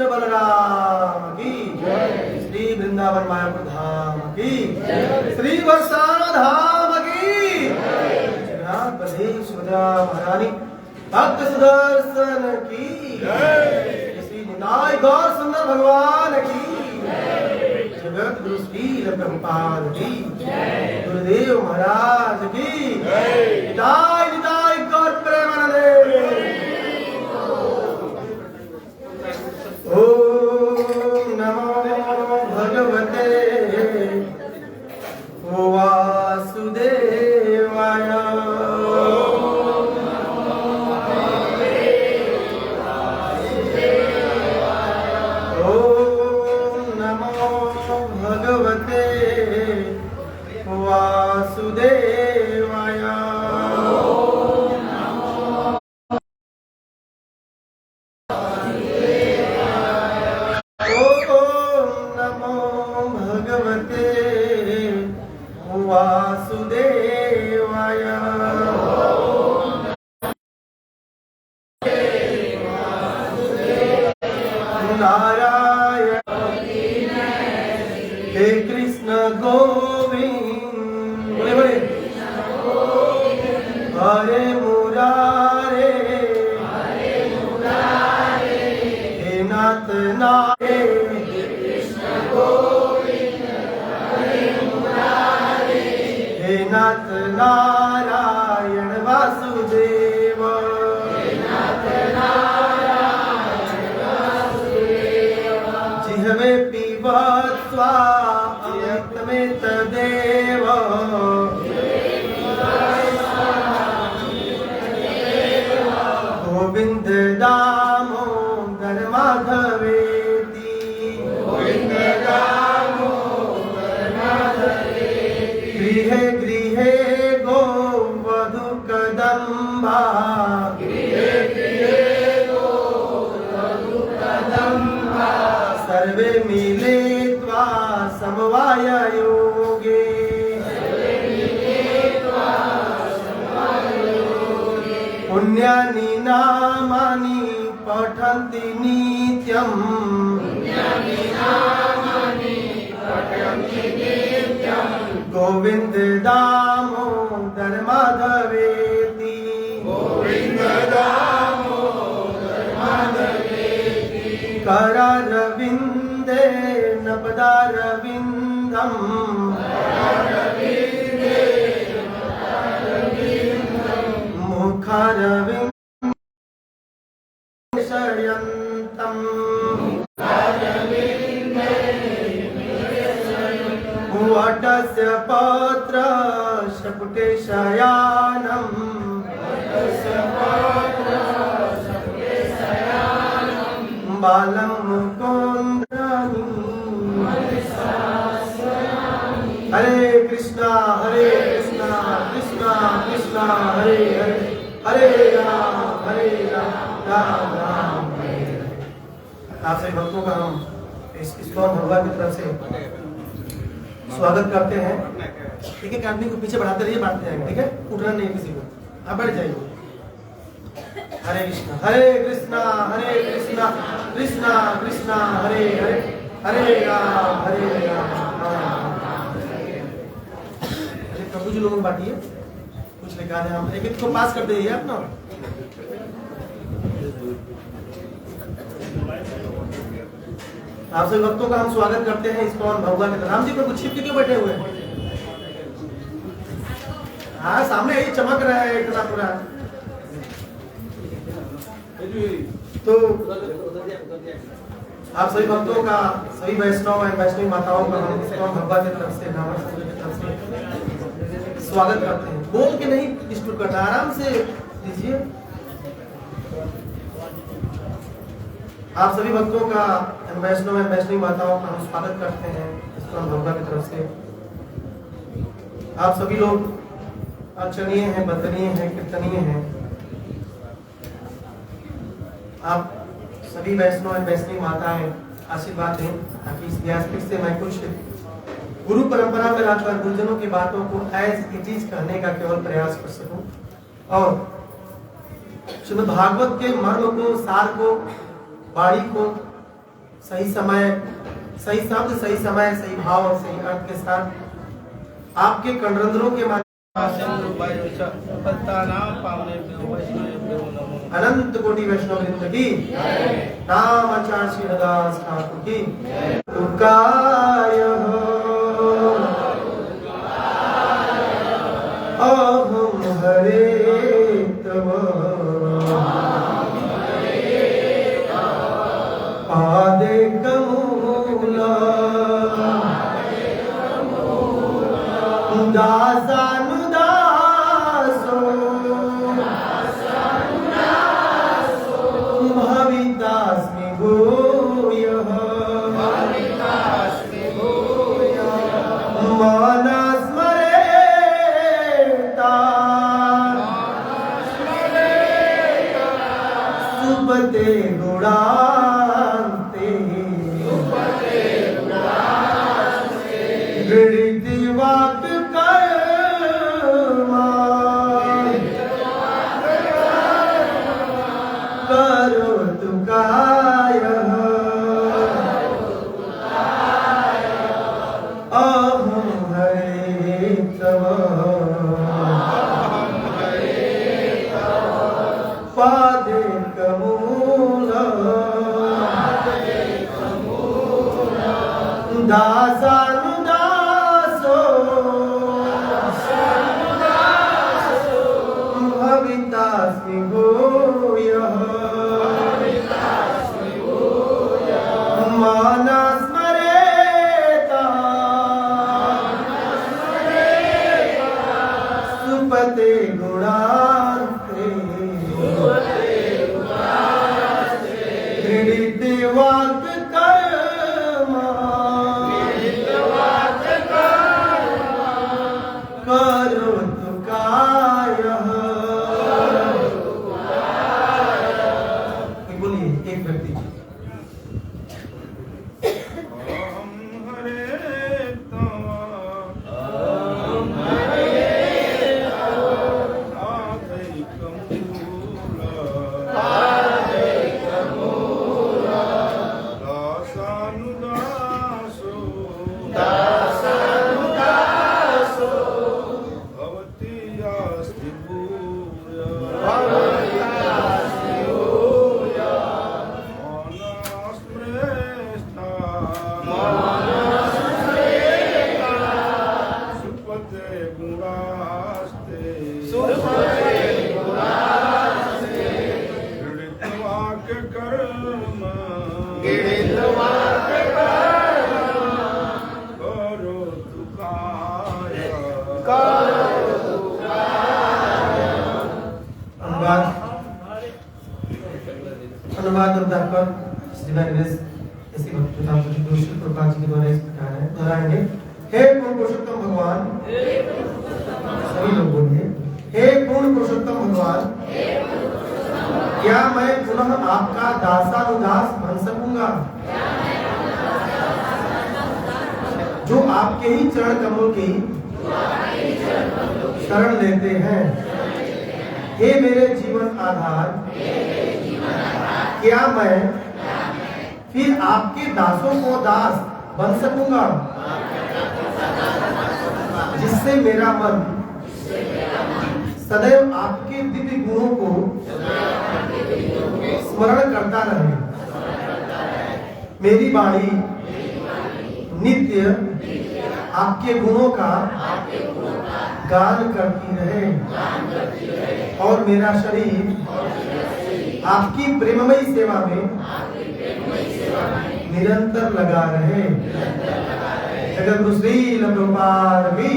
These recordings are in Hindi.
कृष्ण बलराम की जय, श्री वृंदावन मायापुर धाम की जय, श्री बरसाना धाम की जगन्नाथ बलदेव सुभद्रा महारानी भक्त सुदर्शन की जय, श्री निताई गौर सुंदर भगवान की जगत गुरु श्रील प्रभुपाद की जय, गुरुदेव महाराज की जय, निताई निताई गौर प्रेमानंद। ओम नमो भगवते वासुदेवाय। पुण्यानि नामानि पठन्ति नित्यं गोविन्द दामोदर माधवेति करारविन्दे नपदारविन्दम् मुखारविन्दं शयन्तम् वटस्य पत्र शकुटे शयानम् बालं मुकुन्दम्। हरे कृष्णा कृष्णा कृष्णा हरे हरे, हरे राम राम राम हरे हरे। आप सभी भक्तों का हम इस भगवान की तरफ से स्वागत करते हैं। ठीक है, आदमी को पीछे बढ़ाते रहिए, बढ़ते जाएंगे। ठीक है, उठना नहीं किसी को, आप बढ़ जाइए। हरे कृष्णा कृष्णा कृष्णा कृष्णा हरे हरे, हरे राम प्रभु जी लोगों को बांटिए, कुछ निकाल दें। हम एक को पास कर दीजिए आप ना। आप सभी भक्तों का हम स्वागत करते हैं इस्कॉन भगवान के। राम जी पर कुछ छिप के क्यों बैठे हुए हैं? हाँ, सामने यही चमक रहा है इतना पूरा। तो आप सभी भक्तों का, सभी वैष्णव एवं वैष्णवी माताओं का हम इस्कॉन भगवान की तरफ से, ब्राह्मण समाज की तरफ से स्वागत करते हैं। बोल के नहीं डिस्टर्ब करना, आराम से दीजिए। आप सभी भक्तों का, वैष्णव एवं वैष्णवी माताओं का हम स्वागत करते हैं इस्कॉन भगवान की तरफ से। आप सभी लोग अर्चनीय हैं, वंदनीय हैं, कीर्तनीय हैं। आप सभी वैष्णव एवं वैष्णवी माताएं आशीर्वाद दें ताकि इस व्यासपीठ से मैं कुछ गुरु परंपरा में रहकर गुरुजनों की बातों को एज इट इज कहने का केवल प्रयास कर सकूं और श्रीमद् भागवत के मर्म को, सार को, वाणी को सही समय, सही शब्द, सही समय, सही भाव और सही अर्थ के साथ आपके कणरंध्रों के माध्यम अनंत कोटि वैष्णव वृंद की नाम आचार्य श्री हरिदास ठाकुर की तुकाय अहम हरे तव पादे कमूला दासानुदासो भवितास्मि भूयः मनस्मरेता सुपते गुणान्ते गृहीति वाक् करोतु कायः अहं हरे तव पादे कमूलम् दासानुदासो भवितास्मि भूयः मनस्मरेता सुपते गुणान्ते गृहीति वाक् कर्म करोतु कायः। बोलिए एक व्यक्ति हे पूर्ण पुरुषोत्तम भगवान, सभी लोग बोलिए, हे पूर्ण पुरुषोत्तम भगवान, क्या मैं पुनः आपका दासानुदास बन सकूंगा जो आपके ही चरण कमलों की शरण लेते हैं? हे मेरे जीवन आधार, क्या मैं फिर आपके दासों को दास बन सकूंगा जिससे मेरा मन सदैव आपके दिव्य गुणों को स्मरण करता रहे, मेरी वाणी नित्य आपके गुणों का गान करती रहे और मेरा शरीर आपकी प्रेममयी सेवा में निरंतर लगा रहे। जगद्गुरु श्री प्रभुपाद की।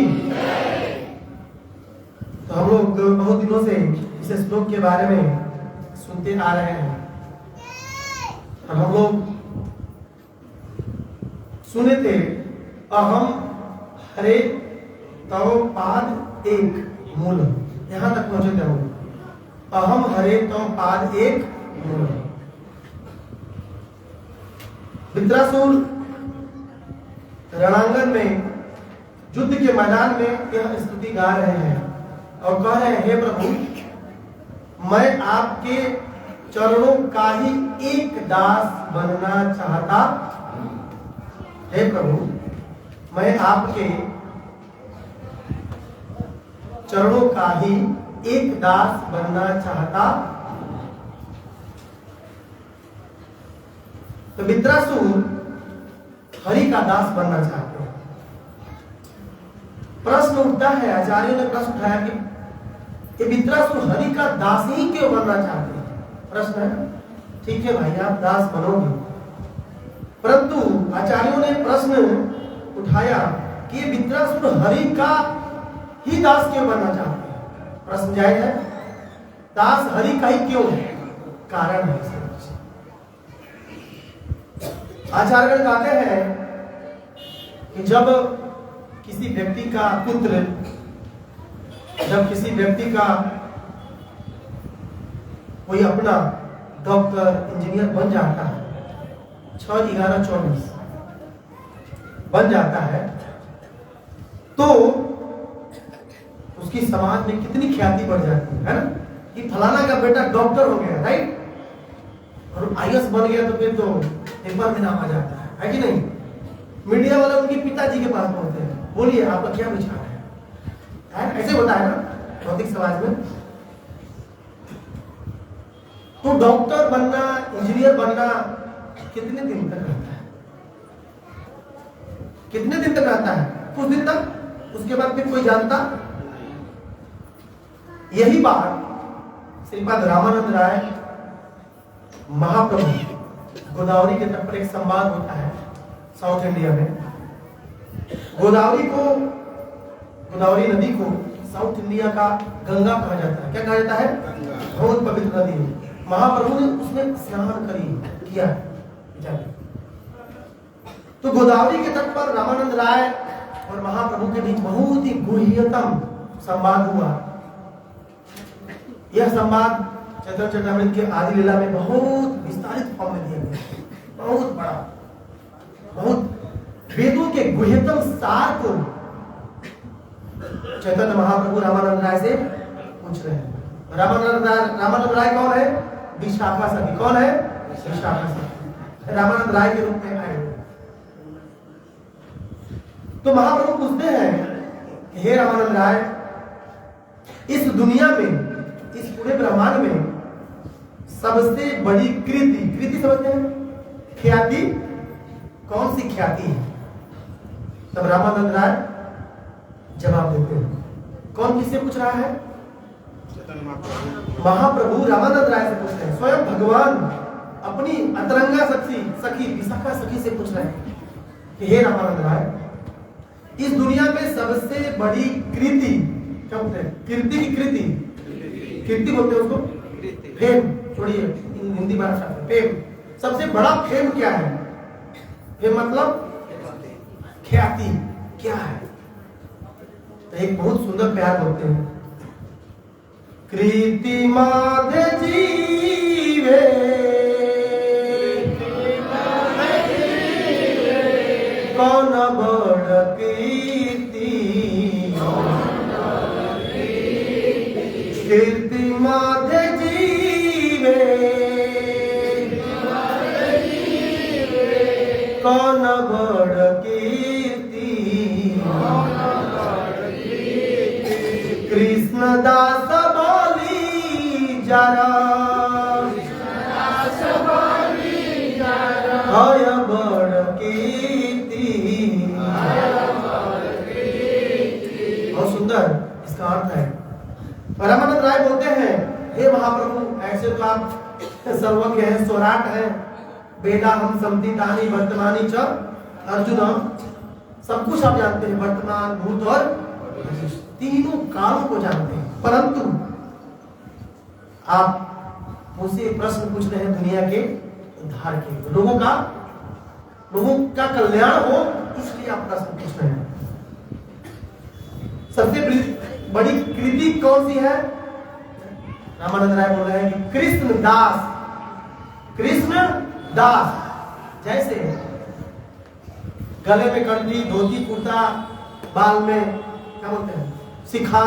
तो हम लोग बहुत दिनों से इस श्लोक के बारे में सुनते आ रहे हैं और हम लोग सुने थे अहम हरे तव पाद एक मूल, यहां तक पहुंचे थे हम। अहम हरे तव पाद एक मूल। वृत्रासुर रणांगन में युद्ध के मैदान में यह स्तुति गा रहे हैं और कह रहे हैं, हे प्रभु, मैं आपके चरणों का ही एक दास बनना चाहता। हे प्रभु, मैं आपके चरणों का ही एक दास बनना चाहता। तो वित्रासुर हरि का दास बनना चाहते हैं। प्रश्न उठता है, आचार्यों ने प्रश्न उठाया कि ये वित्रासुर हरि का दास ही क्यों बनना चाहते हैं? प्रश्न है, ठीक है भाई, आप दास बनोगे, परंतु आचार्यों ने प्रश्न उठाया कि ये वित्रासुर हरि का ही दास क्यों बनना चाहते हैं? प्रश्न जायज है, दास हरि का ही क्यों है? कारण है इसके पीछे। आचार्यगण कहते हैं कि जब किसी व्यक्ति का पुत्र, जब किसी व्यक्ति का कोई अपना डॉक्टर, इंजीनियर बन जाता है, 6, 11, 24 बन जाता है, तो उसकी समाज में कितनी ख्याति बढ़ जाती है ना, कि फलाना का बेटा डॉक्टर हो गया, राइट, और आईएएस बन गया, तो फिर तो एक बार में नाम आ जाता है कि नहीं? मीडिया वाले उनके पिताजी के पास पहुंचते हैं, बोलिए आपका क्या विचार है? ऐसे होता है ना भौतिक समाज में। तो डॉक्टर बनना, इंजीनियर बनना कितने दिन तक रहता है? कितने दिन तक रहता है? कुछ दिन तक, उसके बाद फिर कोई जानता। यही बात श्रीपाद रामानंद राय महाप्रभु गोदावरी के तट पर एक संवाद होता है साउथ इंडिया में। गोदावरी नदी को साउथ इंडिया का गंगा कहा जाता है। क्या कहा जाता है? बहुत पवित्र नदी है। महाप्रभु ने उसमें स्नान किया। तो गोदावरी के तट पर रामानंद राय और महाप्रभु के बीच बहुत ही गुह्यतम संवाद हुआ। यह संवाद चैतन्य चरितामृत के आदि लीला में बहुत विस्तारित फॉर्म में दिया गया, बहुत बड़ा, बहुत वेदों के गुह्यतम सार को चैतन्य महाप्रभु रामानंद राय से पूछ रहे हैं। रामानंद राय कौन है? विशाखा सखी। कौन है? विशाखा सखी रामानंद राय के रूप में आए हुए। तो महाप्रभु पूछते हैं, हे रामानंद राय, इस दुनिया में, इस पूरे ब्रह्मांड में सबसे बड़ी कृति समझते हैं? ख्याति, कौन सी ख्याति है? तब रामानंद राय जवाब देते हैं। कौन किससे पूछ रहा है? महाप्रभु रामानंद राय से पूछ रहे हैं। स्वयं भगवान अपनी अंतरंगा सखी विशाखा सखी से पूछ रहे हैं कि हे रामानंद राय, इस दुनिया में सबसे बड़ी कृति क्या बोलते हैं? कीर्ति की कृति बोलते हैं उसको, फेम। छोड़िए हिंदी भाषा में फेम, सबसे बड़ा फेम क्या है? फेम मतलब ख्याति क्या है? तो एक बहुत सुंदर प्यार बोलते हैं, कृति माधे जीवे कौन बड़ कीर्ति, कीर्ति माधे जीवे कौन बड़ कीर्ति, कृष्ण दास बोली जरा हय बड़ कीर्ति। बहुत सुंदर इसका अर्थ है। रामानंद राय बोलते हैं, हे महाप्रभु, ऐसे तो आप सर्वज्ञ हैं, स्वराट हैं, वेदा हम समतीतानि वर्तमानी च अर्जुन, सब कुछ आप जानते हैं, वर्तमान, भूत और तीनों कालों को जानते हैं, परंतु आप मुझसे प्रश्न पूछ रहे हैं दुनिया के उद्धार के, लोगों का कल्याण हो, इसलिए आप प्रश्न पूछ रहे हैं। सबसे बड़ी कृति कौन सी है? रामानंद राय बोल रहे हैं कि कृष्ण दास, जैसे गले में कंठी, धोती, कुर्ता, बाल में क्या बोलते हैं, शिखा,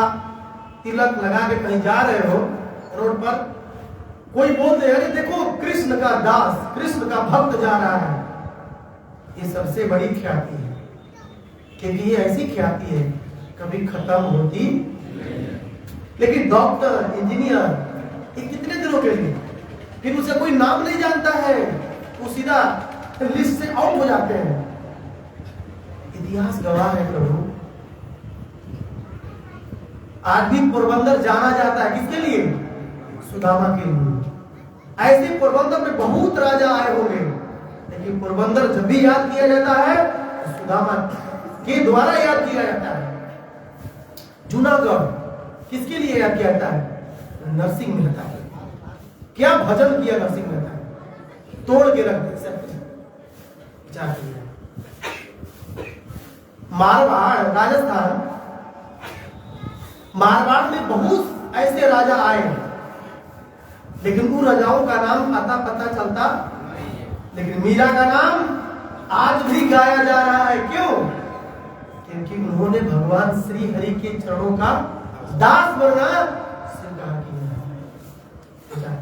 तिलक लगा के कहीं जा रहे हो रोड पर, कोई बोलते हैं अरे देखो कृष्ण का दास, कृष्ण का भक्त जा रहा है, ये सबसे बड़ी ख्याति है, क्योंकि ये ऐसी ख्याति है कभी खत्म होती। लेकिन डॉक्टर, इंजीनियर, ये कितने दिनों के लिए, फिर उसे कोई नाम नहीं जानता है, वो सीधा लिस्ट से आउट हो जाते हैं। इतिहास गवाह है प्रभु, आज भी पोरबंदर जाना जाता है किसके लिए? सुदामा के लिए। ऐसे पोरबंदर में बहुत राजा आए होंगे, लेकिन पोरबंदर जब भी याद किया जाता है तो सुदामा के द्वारा याद किया जाता है। जूनागढ़ किसके लिए याद किया जाता है? नरसिंह मेहता। क्या भजन किया नरसिंह मेहता, तोड़ के रख दिया सब कुछ। मारवाड़, राजस्थान, मारवाड़ में बहुत ऐसे राजा आए, लेकिन उन राजाओं का नाम आता पता चलता, लेकिन मीरा का नाम आज भी गाया जा रहा है। क्यों? क्योंकि उन्होंने भगवान श्री हरि के चरणों का दास बनना स्वीकार किया।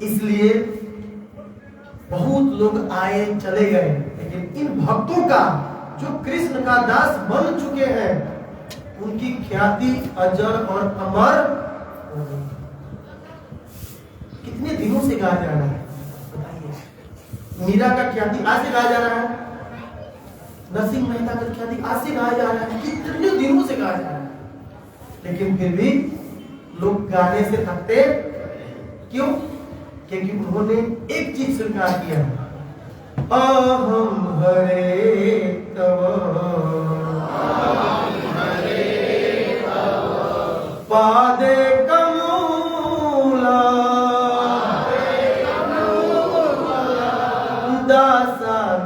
इसलिए बहुत लोग आए चले गए, लेकिन इन भक्तों का जो कृष्ण का दास बन चुके हैं, उनकी ख्याति अजर और अमर हो गई। कितने दिनों से गाया जा रहा है बताइए? मीरा का ख्याति आज से गाया जा रहा है, नरसिंह मेहता का ख्याति आज से गाया जा रहा है, कितने दिनों से गाया जा रहा है, लेकिन फिर भी लोग गाने से थकते क्यों? क्योंकि उन्होंने एक चीज स्वीकार किया, अहम हरे तव पादे कमला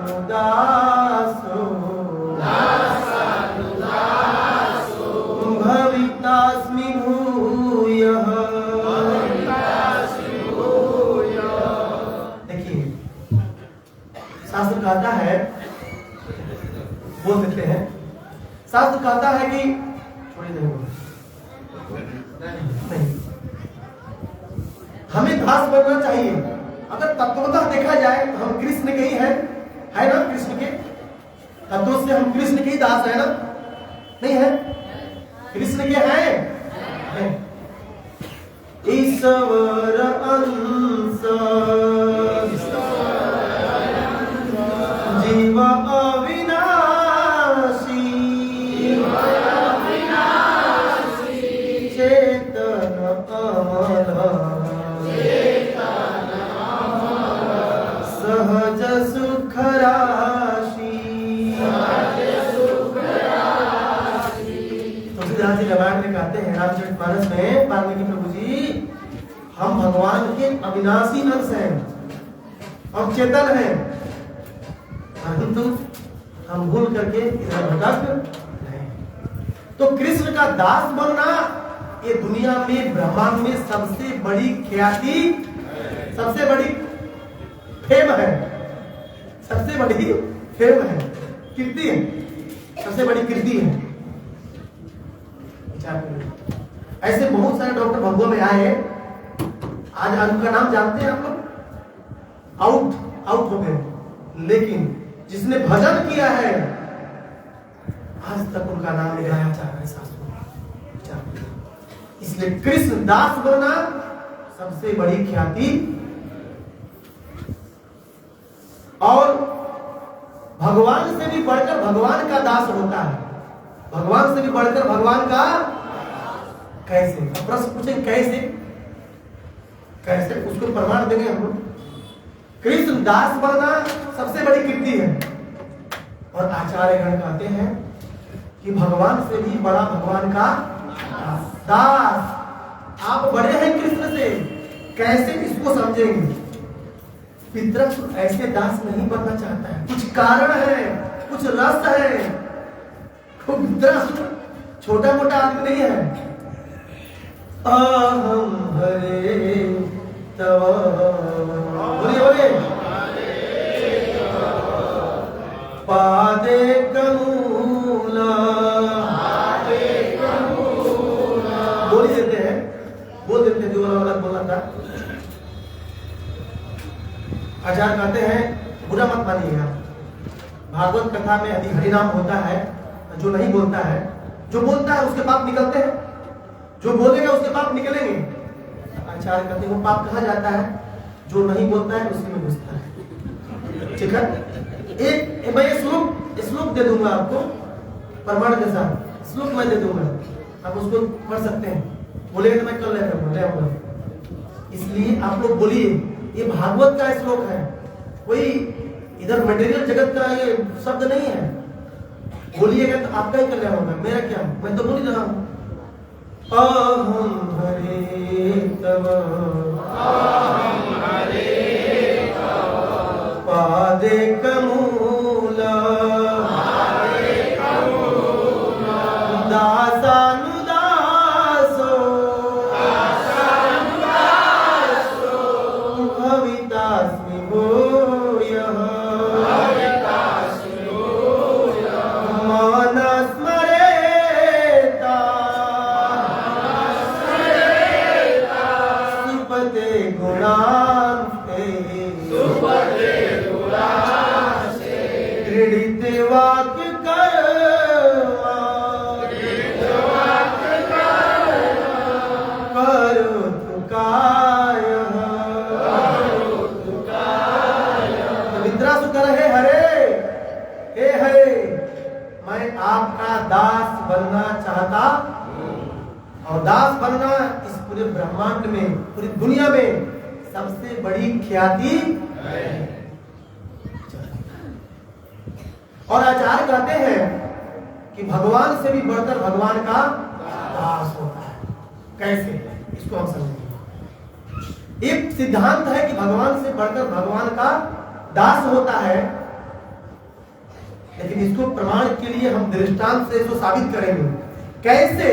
दासानुदासो भवितास्मि भूयः। शास्त्र कहता है, बोल सकते हैं, शास्त्र कहता है कि नहीं, हमें दास बनना चाहिए। अगर तत्वतः देखा जाए तो हम कृष्ण के ही है ना? कृष्ण के तत्व से हम कृष्ण के ही दास है ना? नहीं है? कृष्ण के हैं ईश्वर अंश जीव अविनाशी चेतन अमर सहज सुख राशि। तुलसीदास जी रामायण में कहते हैं, रामचरितमानस में, वाल्मीकि प्रभु जी, हम भगवान के अविनाशी अंश हैं और चेतन हैं, परंतु हम भूल करके इधर भटक रहे। तो कृष्ण का दास बनना ये दुनिया में, ब्रह्मांड में सबसे बड़ी ख्याति, सबसे बड़ी फेम है, सबसे बड़ी फेम है, कीर्ति है, सबसे बड़ी कीर्ति है। ऐसे बहुत सारे डॉक्टर भगवा में आए, आज उनका नाम जानते हैं आप लोग? आउट हो गए, लेकिन जिसने भजन किया है आज तक उनका नाम लिखाया जा रहा है शास्त्रों में। इसलिए कृष्ण दास बनना सबसे बड़ी ख्याति, और भगवान से भी बढ़कर भगवान का दास होता है। भगवान से भी बढ़कर भगवान का कैसे? अब प्रश्न पूछे कैसे? कैसे? उसको प्रमाण देंगे हम लोग। कृष्ण दास बनना सबसे बड़ी कीर्ति है, और आचार्यगण कहते हैं कि भगवान से भी बड़ा भगवान का दास। आप बड़े हैं कृष्ण से, कैसे इसको समझेंगे? पितृ ऐसे दास नहीं बनना चाहता है, कुछ कारण है, कुछ रस है, छोटा मोटा आदमी नहीं है। अहम हरे तव, बोलिए पादे कमूला, बोल देते हैं आचार्य कहते हैं बुरा मत मानिएगा, भागवत कथा में यदि हरिनाम होता है, जो नहीं बोलता है, जो बोलता है उसके पाप निकलते हैं, जो बोलेगा उसके पाप निकलेंगे। आचार्य कहते हैं वो पाप कहाँ जाता है, जो नहीं बोलता है उसी में घुसता है। ठीक है, एक मैं ये श्लोक दे दूंगा आपको प्रमाण के साथ, श्लोक मैं दे दूंगा, आप उसको पढ़ सकते हैं, बोलेंगे तो मैं कल ले आऊंगा। इसलिए आप लोग बोलिए, ये भागवत का श्लोक है, कोई इधर मटेरियल जगत का ये शब्द नहीं है। बोलिएगा तो आपका ही कल्याण होगा, मेरा क्या, मैं तो बोल ही रहा हूं। अहम हरे तव पादे कमूल भवितास्मि भूयः मन स्मरेता सुपते गुणान्ते क्रीडिते वाक्य आपका दास बनना चाहता और दास बनना इस पूरे ब्रह्मांड में, पूरी दुनिया में सबसे बड़ी ख्याति है। और आचार्य कहते हैं कि भगवान से भी बढ़कर भगवान का दास होता है। कैसे, इसको हम समझेंगे। एक सिद्धांत है कि भगवान से बढ़कर भगवान का दास होता है, लेकिन इसको प्रमाण के लिए हम दृष्टांत से इसको साबित करेंगे। कैसे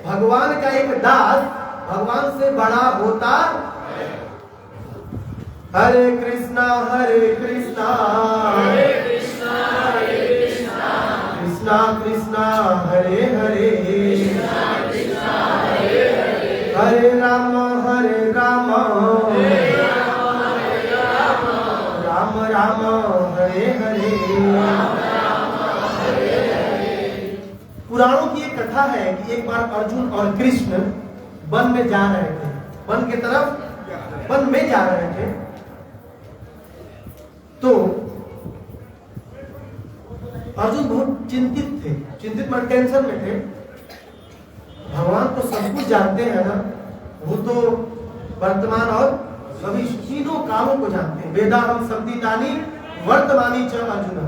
भगवान का एक दास भगवान से बड़ा होता है। हरे कृष्णा कृष्णा कृष्णा हरे हरे, हरे राम राम राम हरे हरे। पुराणों की एक कथा है कि एक बार अर्जुन और कृष्ण वन में जा रहे थे, वन की तरफ वन में जा रहे थे। तो अर्जुन बहुत चिंतित थे, चिंतित मतलब टेंशन में थे। भगवान तो सब कुछ जानते हैं ना, वो तो वर्तमान और भविष्य तीनों कालों को जानते हैं। वेदा हम संदितानि वर्तमानी च अर्जुन,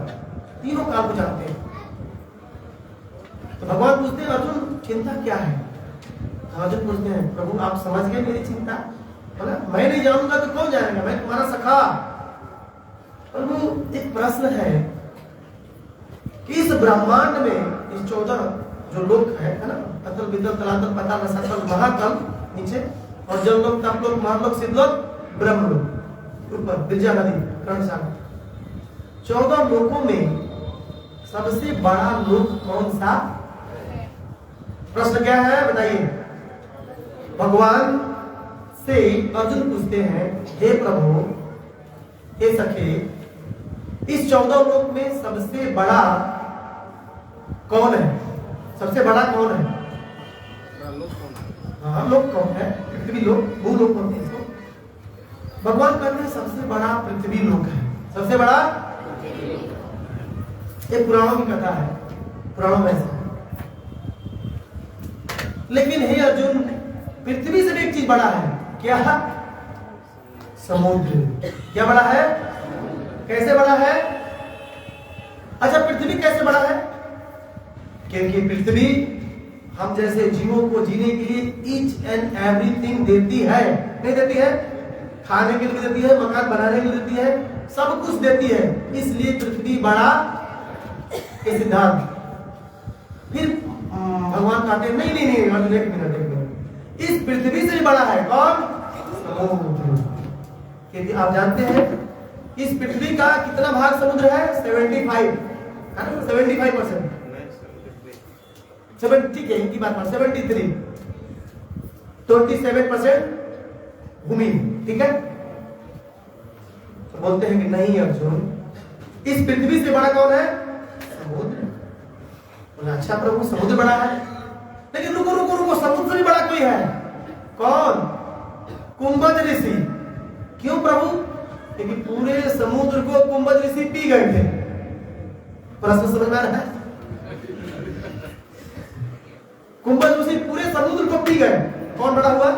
तीनों काल को जानते हैं। तो भगवान पूछते हैं अर्जुन चिंता क्या है। अर्जुन पूछते हैं प्रभु आप समझ गए मेरी चिंता, बोला मैं नहीं जानूंगा तो कौन जानेगा, मैं तुम्हारा सखा। प्रभु एक प्रश्न है कि इस ब्रह्मांड में इस 14 जो लोक है ना, अतल वितल तलातल पताल रसातल महातल नीचे, और जल लोक तप लोक महालोक सिद्धलोक ब्रह्मलोक ऊपर विद्या नदी रणसागर, 14 लोकों में सबसे बड़ा लोक कौन सा। प्रश्न क्या है बताइए। भगवान से अर्जुन पूछते हैं हे प्रभु हे सखे, इस 14 लोक में सबसे बड़ा कौन है, सबसे बड़ा कौन है। हाँ लोक कौन है, पृथ्वी लोक, भूलोक कौन है इसको। भगवान कहते हैं सबसे बड़ा पृथ्वी लोक है, सबसे बड़ा। ये पुराणों की कथा है, पुराणों में से। लेकिन हे अर्जुन पृथ्वी से भी एक चीज बड़ा है, क्या। समुद्र। क्या बड़ा है, कैसे बड़ा है। अच्छा पृथ्वी कैसे बड़ा है, क्योंकि पृथ्वी हम जैसे जीवों को जीने के लिए ईच एंड एवरीथिंग देती है, नहीं देती है, खाने के लिए देती है, मकान बनाने के लिए देती है, सब कुछ देती है, इसलिए पृथ्वी बड़ा। ये सिद्धांत। फिर भगवान कहते हैं नहीं नहीं नहीं अर्जुन एक मिनट, इस पृथ्वी से भी बड़ा है कौन, समुद्र। क्योंकि आप जानते हैं इस पृथ्वी का कितना भाग समुद्र है, 75, 75%। 70 के इनकी बात 73, 27% भूमि, ठीक है। बोलते हैं कि नहीं अर्जुन, इस पृथ्वी से बड़ा कौन है? समुद्र। बोले अच्छा प्रभु समुद्र बड़ा है, लेकिन रुको रुको रुको, समुद्र से भी बड़ा कोई है। कौन? कुंभज ऋषि। क्यों प्रभु? क्योंकि पूरे समुद्र को कुंभज ऋषि पी गए थे। प्रश्न समझ में आ रहा है? कुंभज ऋषि पूरे समुद्र को पी गए। कौन बड़ा हुआ?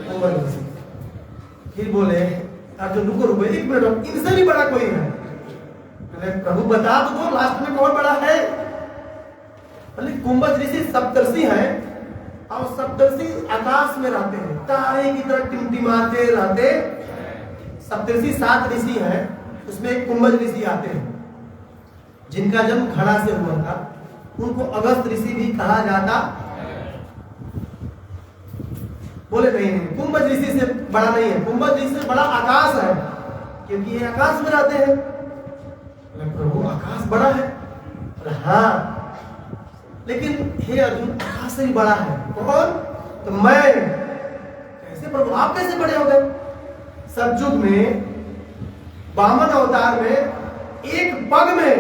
कुंभज ऋषि। फिर बोले अर्जुन रुको रुको एक मिनट, इनसे भी बड़ा कोई है? प्रभु बता दो लास्ट में कौन बड़ा है? कुंभज ऋषि सप्तर्षि हैं और सप्तर्षि आकाश में रहते हैं, तारे की तरह टिमटिमाते रहते। सप्तर्षि 7 ऋषि हैं, उसमें एक कुंभज ऋषि आते हैं जिनका जन्म घड़ा से हुआ था। उनको अगस्त ऋषि भी कहा जाता। बोले नहीं, कुंभज ऋषि से बड़ा नहीं है, कुंभज ऋषि से बड़ा आकाश है, क्योंकि ये आकाश में रहते हैं। प्रभु आकाश बड़ा है? हाँ, लेकिन हे अर्जुन आकाश से भी बड़ा है। कौन? तो मैं। कैसे प्रभु आप कैसे बड़े हो गए? सतयुग में वामन अवतार में एक पग में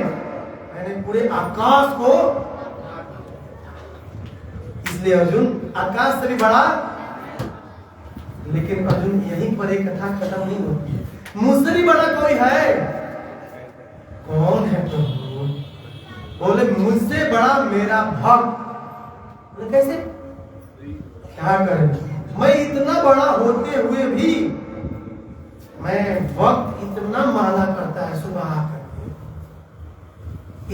मैंने पूरे आकाश को, इसलिए अर्जुन आकाश से भी बड़ा। लेकिन अर्जुन यहीं पर एक कथा खत्म नहीं होती, मुझसे भी बड़ा कोई है। कौन है प्रभु? बोले मुझसे बड़ा मेरा भक्त। बोले कैसे? क्या करें, मैं इतना बड़ा होते हुए भी मैं वक्त इतना माला करता है, सुबह आकर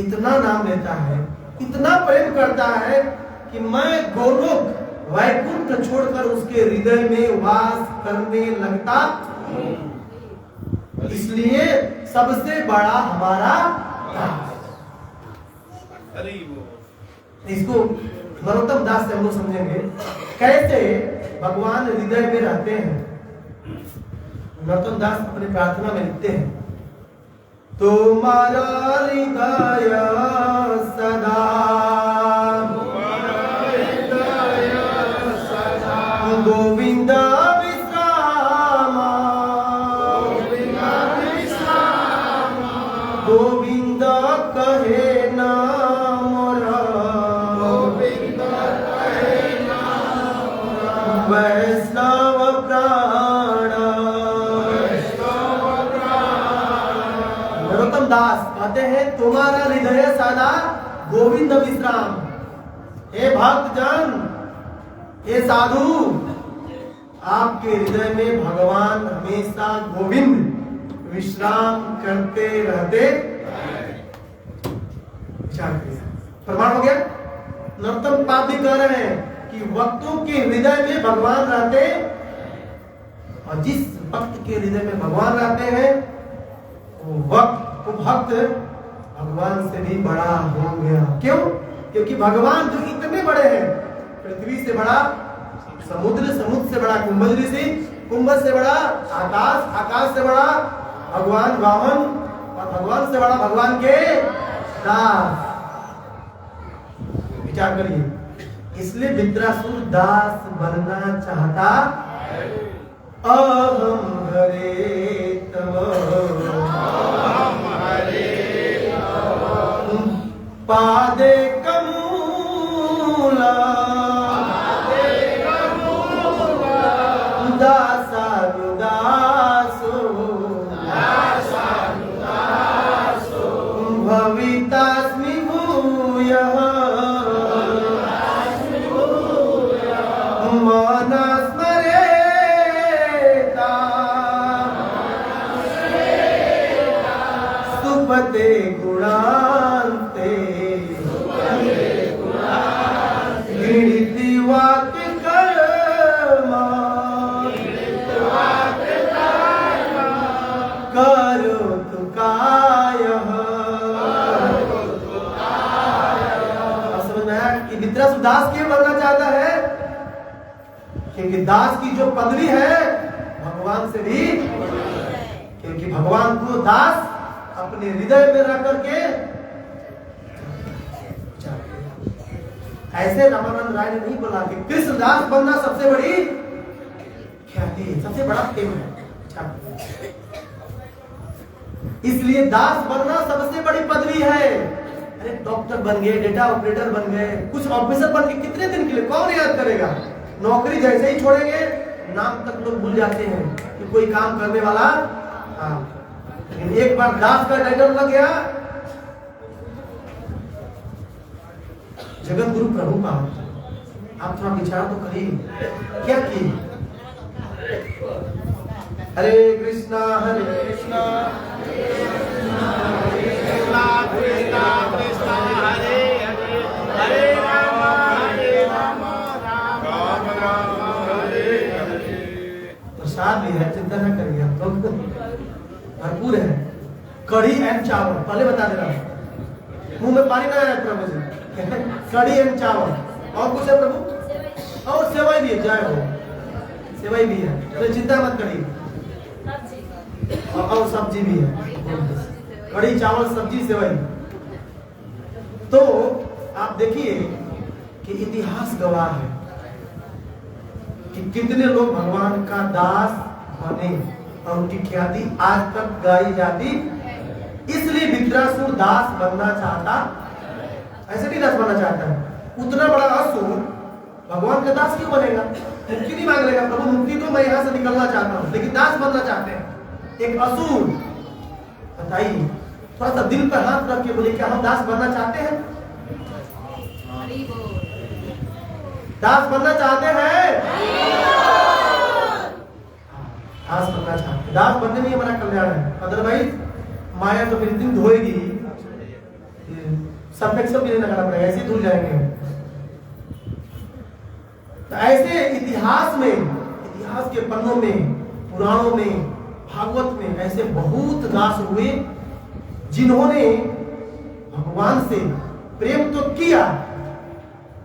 इतना नाम लेता है, इतना प्रेम करता है कि मैं गोलोक वैकुंठ छोड़कर उसके हृदय में वास करने लगता। इसलिए सबसे बड़ा हमारा दास। इसको नरोत्तम दास से हम लोग समझेंगे कैसे भगवान हृदय में रहते हैं। नरोत्तम दास अपनी प्रार्थना में लिखते हैं, तुम्हारा हृदय सदा गोविंद गोविंद कहे ना मोरा, वैष्णव प्राण। नरोत्तम दास कहते हैं तुम्हारा हृदय सदा गोविंद विश्राम। हे भक्त जन, हे साधु, आपके हृदय में भगवान हमेशा गोविंद विश्राम करते रहते। प्रमाण हो गया। नरोत्तम पाद भी कह रहे हैं कि वक्तों के हृदय में भगवान रहते, और जिस भक्त के हृदय में भगवान रहते हैं वो भक्त भगवान से भी बड़ा हो गया। क्यों? क्योंकि भगवान जो इतने बड़े हैं, पृथ्वी से बड़ा समुद्र, समुद्र से बड़ा कुंभज ऋषि, कुंभज से बड़ा आकाश, आकाश से बड़ा भगवान वामन, और भगवान से बड़ा भगवान के दास। विचार करिए, इसलिए विद्रासुर दास बनना चाहता। अहम हरे तव पादे कमूला भवितास्मि भूयः मनस्मरेता सुपते गुणान्ते गृहीति वाक्य कर्मा करोतु कायः। विद्रासुर दास क्यों बनना चाहता है? क्योंकि दास की जो पदवी है भगवान से भी, क्योंकि भगवान को दास अपने हृदय में रह करके। ऐसे रामानंद राय ने नहीं बोला कि कृष्णदास बनना सबसे बड़ी ख्याति, सबसे बड़ा फेम है। इसलिए दास बनना सबसे बड़ी पदवी है। अरे डॉक्टर बन गए, डेटा ऑपरेटर बन गए, कुछ ऑफिसर बन गए, कितने दिन के लिए कौन याद करेगा? नौकरी जैसे ही छोड़ेंगे नाम तक लोग भूल जाते हैं कि कोई काम करने वाला था। लेकिन एक बार दास का टाइटल लग गया, जगत गुरु प्रभु का, आप थोड़ा विचार तो करिए क्या की। हरे कृष्णा हरे कृष्णा कृष्णा कृष्णा कृष्णा हरे हरे, हरे राम राम राम हरे हरे। प्रसाद भी है, चिंता न करिए आप लोग, भरपूर है। कढ़ी एंड चावल, पहले बता दे रहा हूं, मुंह में पानी ना आए प्रभु जी। कढ़ी एंड चावल और कुछ है प्रभु? और सेवई भी है, जय हो, सेवई भी है, तो चिंता मत करिए। और सब्जी भी है, कढ़ी चावल सब्जी सेवई। तो आप देखिए कि इतिहास गवाह है कि कितने लोग भगवान का दास बने और उनकी ख्याति आज तक गाई जाती। इसलिए विद्रासुर दास बनना चाहता, ऐसे नहीं दास बनना चाहता है। उतना बड़ा असुर भगवान का दास क्यों बनेगा? मुक्ति नहीं मांग लेगा, प्रभु मुक्ति तो मैं यहाँ से निकलना चाहता हूँ, लेकिन दास बनना चाहते हैं। एक असुर, बताइए, थोड़ा सा दिल पर हाथ रख के बोले, क्या हम दास बनना चाहते हैं? दास बनना चाहते हैं? दास बनना चाहते हैं। दास बनने में हमारा कल्याण है, अदरवाइज माया तो फिर दिन धोएगी, सब भी नहीं लगाना पड़ेगा, ऐसे धुल जाएंगे। तो ऐसे इतिहास में, इतिहास के पन्नों में, पुराणों में, भागवत में ऐसे बहुत दास हुए जिन्होंने भगवान से प्रेम तो किया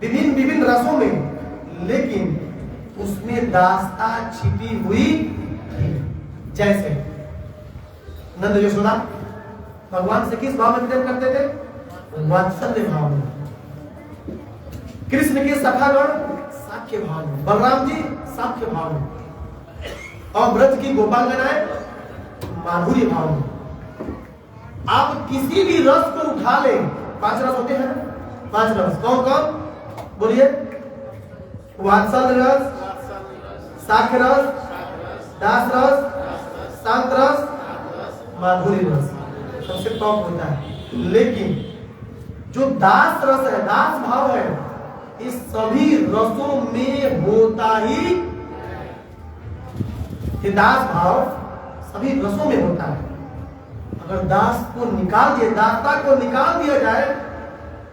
विभिन्न विभिन्न रसों में, लेकिन उसमें दासता छिपी हुई थी। जैसे नंद यशोदा भगवान से किस भाव में प्रेम करते थे? वात्सल्य भाव में। कृष्ण के सखागण साख्य भाव में, बलराम जी साख्य भाव में, और ब्रज की गोपांगनाएं माधुर्य भाव में। आप किसी भी रस को उठा ले, 5 रस होते हैं, 5 रस कौन कौन बोलिए? वात्सल्य रस, साख्य रस, दास रस, शांत रस, माधुर्य रस सबसे टॉप होता है। लेकिन जो दास रस है, दास भाव है, इस सभी रसों में होता ही, ये दास भाव सभी रसों में होता है। अगर दास को निकाल दिया, दासता को निकाल दिया जाए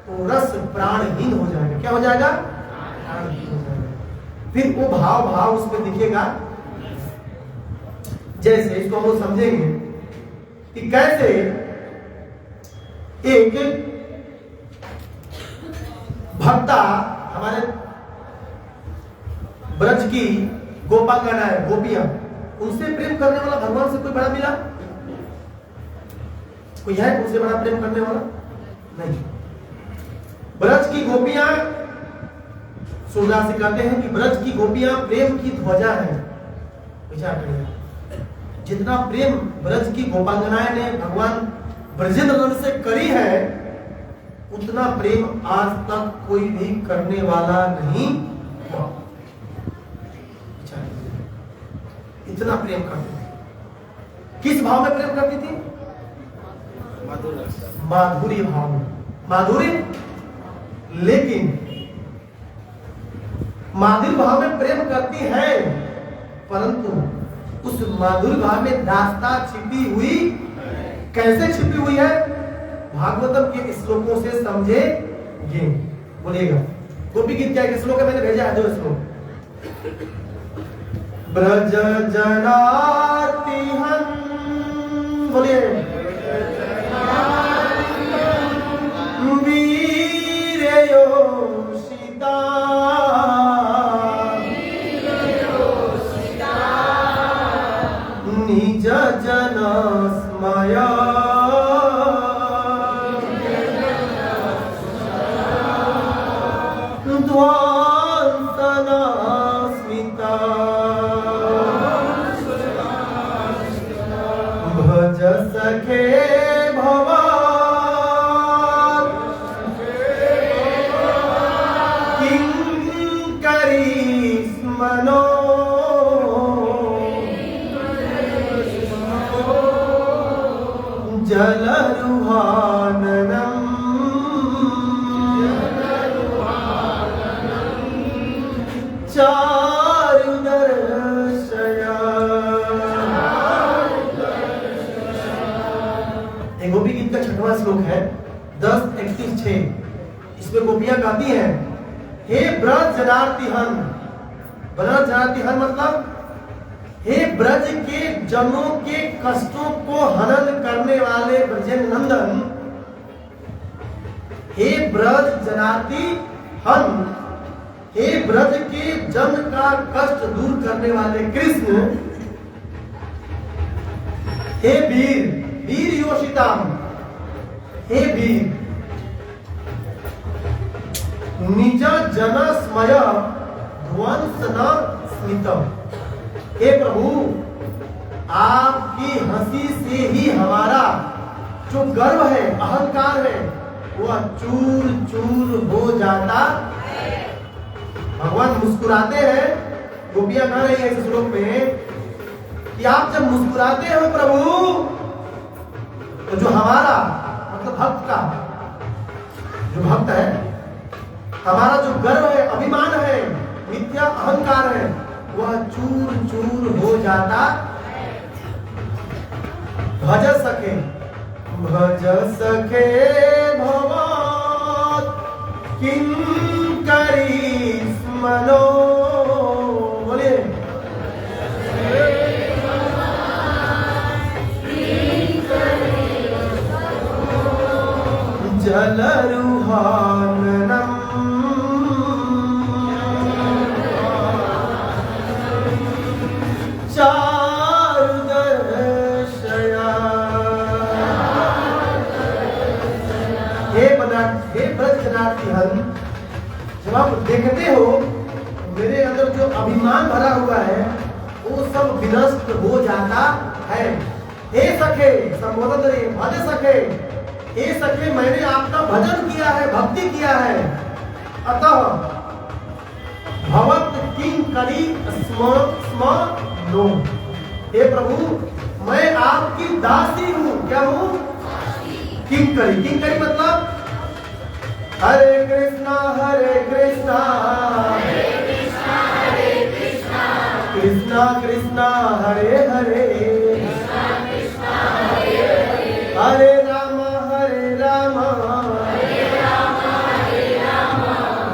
तो रस प्राणहीन हो जाएगा। क्या हो जाएगा? प्राणहीन हो जाएगा। फिर वो भाव उसमें दिखेगा। जैसे इसको हम लोग समझेंगे कि कैसे एक भक्ता हमारे ब्रज की गोपांगना है, गोपियां, उनसे प्रेम करने वाला भगवान से कोई बड़ा मिला? कोई है उनसे बड़ा प्रेम करने वाला? नहीं। ब्रज की गोपियां, सूरदास जी कहते हैं कि ब्रज की गोपियां प्रेम की ध्वजा है। विचार करिए, जितना प्रेम ब्रज की गोपांगनाएं ने भगवान ब्रजेंद्र से करी है, उतना प्रेम आज तक कोई भी करने वाला नहीं हुआ। इतना प्रेम करती थी। किस भाव में प्रेम करती थी? माधुर्य भाव में, माधुर्य। लेकिन माधुर्य भाव में प्रेम करती है, परंतु उस माधुर्य भाव में दासता छिपी हुई। कैसे छिपी हुई है? भागवतम के श्लोकों से समझेंगे। बोलिएगा, गोपी गीत क्या है? श्लोक मैंने भेजा है, 2 श्लोक। ब्रज जनाति हन, बोलिए, वीरयोषिता, निज जन स्मया, ध्वांसना स्मिता, भज सखी सखे भवान किंकरी स्मनो जलरुहाननम चारुदर्शया। गोपी गीत का 6वां श्लोक है 10:31-6। इसमें गोपियां गाती हैं, हे ब्रज जनार्ति हन। ब्रज जनार्ति हन मतलब हे ब्रज के जनों के कष्टों को हनन करने वाले ब्रजेन नंदन। हे ब्रज जनार्ति हन, हे ब्रज के जन का कष्ट दूर करने वाले कृष्ण। हे वीर वीर योषिताम, हे वीर निज जन स्मय ध्वंस न स्मितम। हे प्रभु आपकी हंसी से ही हमारा जो गर्व है, अहंकार है, वह चूर चूर हो जाता। भगवान मुस्कुराते हैं। गोपियां कह रही है इस श्लोक में कि आप जब मुस्कुराते हो प्रभु, तो जो हमारा मतलब भक्त का जो भक्त है, हमारा जो गर्व है, अभिमान है, मिथ्या अहंकार है, वह चूर चूर हो जाता। भज सके भवान किंकरी स्मनो। बोलिए जलरुहाननम चारुदर्शया। हे ब्रज जनार्ति हन, जब आप देखते हो मेरे अंदर जो अभिमान भरा हुआ है वो सब विनष्ट हो जाता है। हे सखे, संबोधन करिए, भज सखे। हे सखे मैंने आपका भजन किया है, भक्ति किया है, अतः भवत किंकरी स्म नो। हे प्रभु मैं आपकी दासी हूँ। क्या हूँ? किंकरी। किंकरी मतलब हरे कृष्णा कृष्णा कृष्णा हरे हरे, हरे राम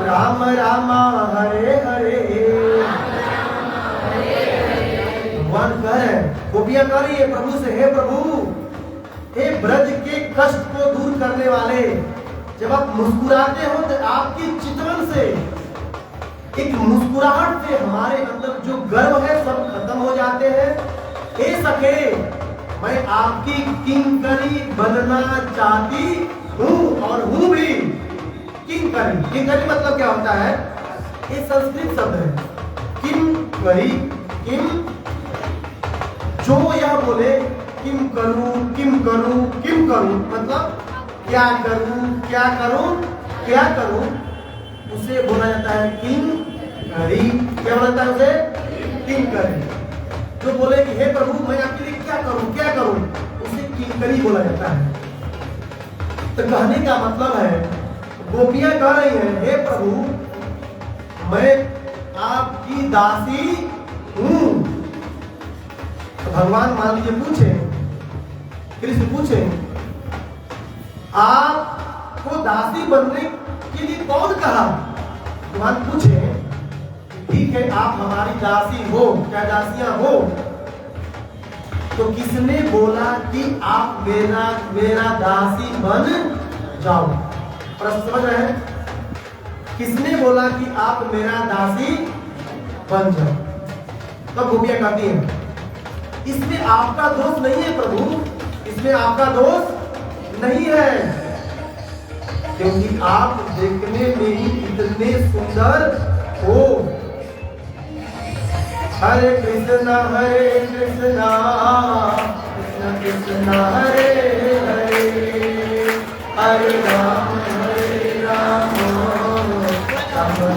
राम राम हरे हरे। भगवान कह रहे, गोपियां कह रही है प्रभु से, हे प्रभु, हे ब्रज के कष्ट को दूर करने वाले, जब आप मुस्कुराते हो तो आपकी चितवन से, एक मुस्कुराहट से हमारे अंदर जो गर्व है सब खत्म हो जाते हैं। हे सखे मैं आपकी किंकरी बनना चाहती हूँ और हूँ भी। किंकरी, किंकरी मतलब क्या होता है? ये संस्कृत शब्द है किंकरी। किम जो यह बोले किम करूं किम करूं किम करूं, मतलब क्या करूं क्या करूं क्या करूं, उसे बोला जाता है किंकरी। क्या बोला जाता है उसे? किंकरी। जो बोले कि हे प्रभु मैं आपके लिए क्या करूं, उसे किंकरी बोला जाता है। तो कहने का मतलब है, गोपियां कह रही हैं, हे प्रभु मैं आपकी दासी हूं। तो भगवान मान लीजिए पूछे, कृष्ण पूछे आपको दासी बनने के लिए कौन कहा? भगवान पूछे ठीक है आप हमारी दासी हो, क्या दासियां हो? तो किसने बोला कि आप मेरा दासी बन जाओ? प्रश्न समझ रहे हैं? किसने बोला कि आप मेरा दासी बन जाओ? तब गोपियां कहती हैं इसमें आपका दोष नहीं है प्रभु, इसमें आपका दोष नहीं है, क्योंकि आप देखने में ही इतने सुंदर हो। हरे कृष्णा कृष्णा कृष्ण हरे हरे हरे राम राम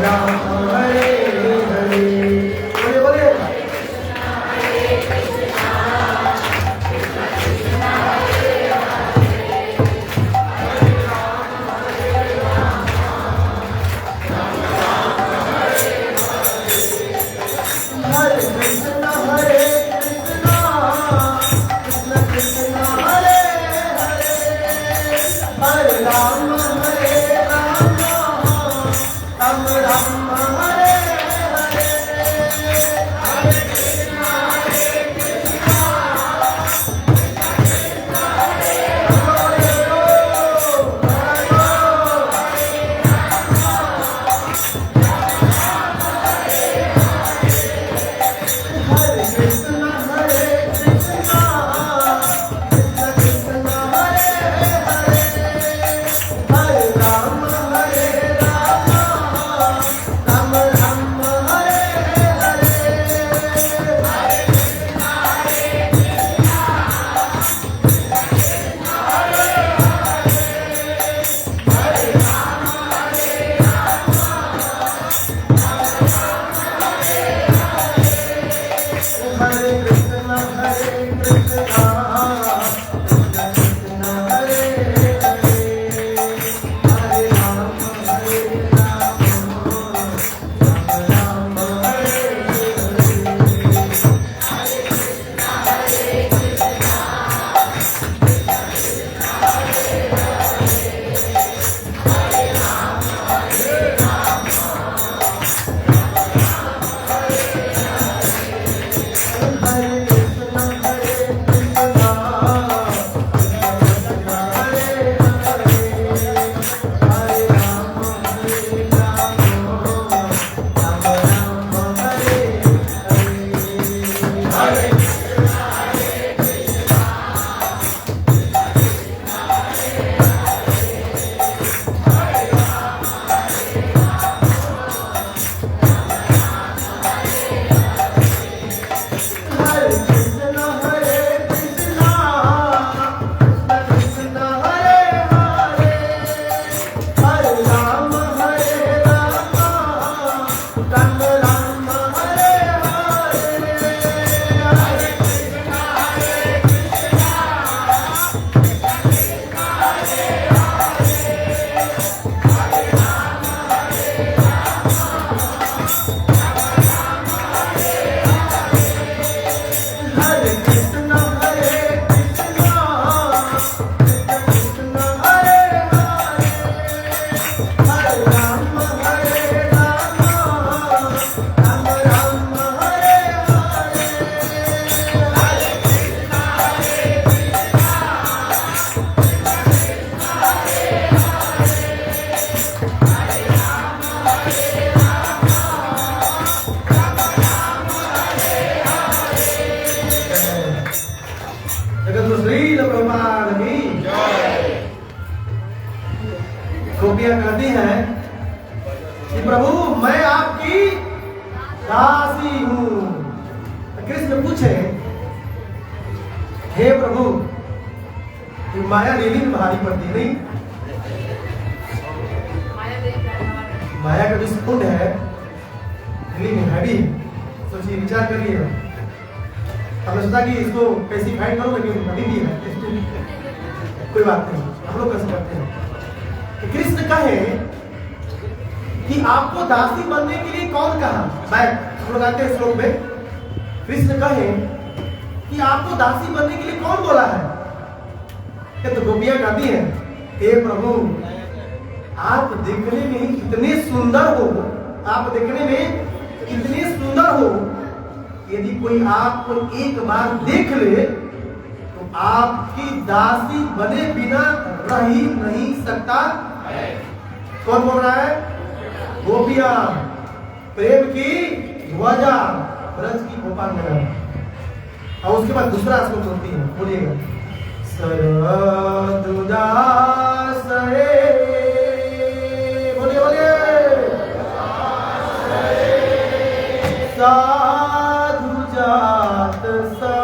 राम हरे हरे। बोले बोले गोपियां कहती हैं कि प्रभु मैं आपकी दासी हूं। कृष्ण पूछे हे प्रभु माया नीली में भारी पड़ती नहीं, माया का जो स्पून है नीली में हैवी, सोचिए विचार करिए। हमने सोचा कि इसको कैसी फाइट करो लेकिन अभी भी है कोई बात नहीं, हम लोग कैसे करते हैं। कृष्ण कहे कि आपको दासी बनने के लिए कौन कहा, हम लोग आते हैं श्लोक में। कृष्ण कहे कि आपको दासी बनने के लिए कौन बोला है। तो गोपियां कहती हैं हे प्रभु आप देखने में इतने सुंदर हो, आप देखने में इतने सुंदर हो, यदि कोई आपको एक बार देख ले तो आपकी दासी बने बिना रह ही नहीं सकता। कौन बोल रहा है? गोपियां, प्रेम की ध्वजा, ब्रज की गोपांगना। और उसके बाद दूसरा श्लोक होती है, बोलिएगा सरदुदासरे, बोलिए बोलिए साधु जात सा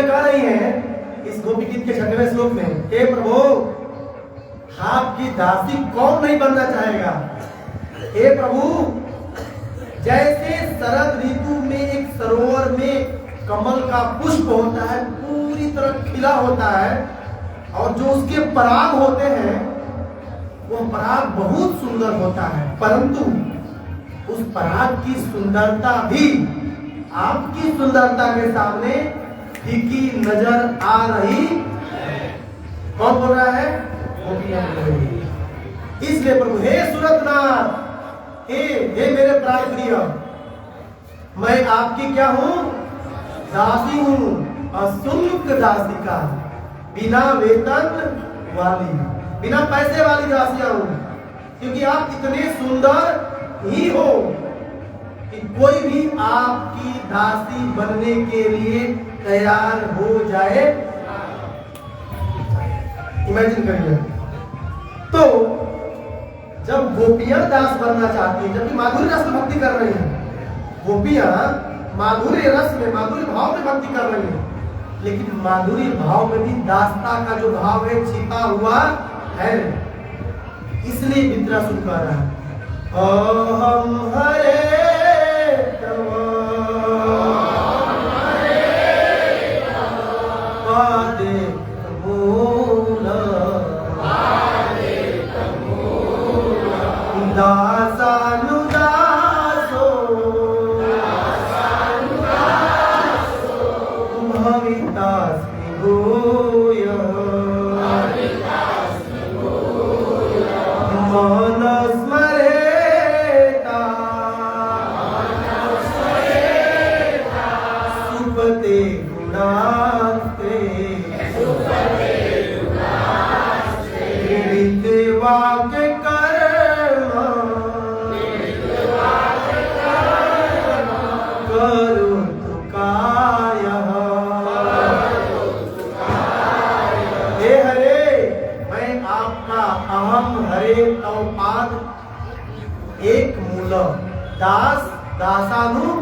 गोपियां कह रही हैं इस गोपी गीत के 6वें श्लोक में, हे प्रभु आपकी दासी कौन नहीं बनना चाहेगा। हे प्रभु, जैसे शरद ऋतु में एक सरोवर में कमल का पुष्प होता है, पूरी तरह खिला होता है, और जो उसके पराग होते हैं वो पराग बहुत सुंदर होता है, परंतु उस पराग की सुंदरता भी आपकी सुंदरता के सामने फीकी नजर आ रही है। कौन बोल रहा है? गोपियां बोल रही है। इसलिए प्रभु, हे सुरतनाथ, हे मेरे प्राण प्रिय, मैं आपकी क्या हूं? दासी हूं, अशुल्क दासिका, बिना वेतन वाली, बिना पैसे वाली दासियां हूं, क्योंकि आप इतने सुंदर ही हो कि कोई भी आपकी दासी बनने के लिए तैयार हो जाए। इमेजिन करिए, तो जब गोपियां दास बनना चाहती है, जबकि माधुर्य रस में भक्ति कर रही है, गोपियां माधुर्य रस में, माधुर्य भाव में भक्ति कर रही है, लेकिन माधुर्य भाव में भी दासता का जो भाव है छिपा हुआ है। इसलिए विद्रासुर कह रहा है, अहम हरे तव पादे मूल दासानुदासो भवितास्मि भूय एक मूल दास दासानु।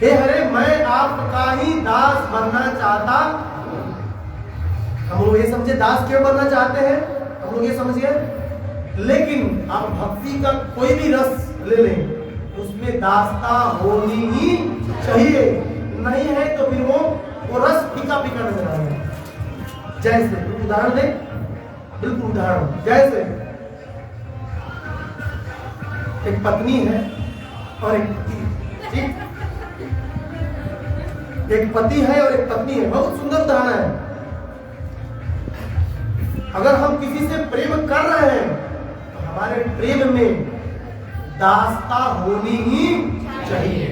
हे हरे, मैं आपका ही दास बनना चाहता। हम लोग ये समझे दास क्यों बनना चाहते हैं, हम लोग ये समझिए, लेकिन आप भक्ति का कोई भी रस ले लें, उसमें दासता होनी ही चाहिए, नहीं है तो फिर वो रस फीका फीका नजर आएगा। जैसे उदाहरण दें, बिल्कुल उदाहरण, जैसे एक पत्नी है और एक पति, ठीक, एक पति है और एक पत्नी है, बहुत सुंदर उदाहरण है। अगर हम किसी से प्रेम कर रहे हैं तो हमारे प्रेम में दासता होनी ही चाहिए,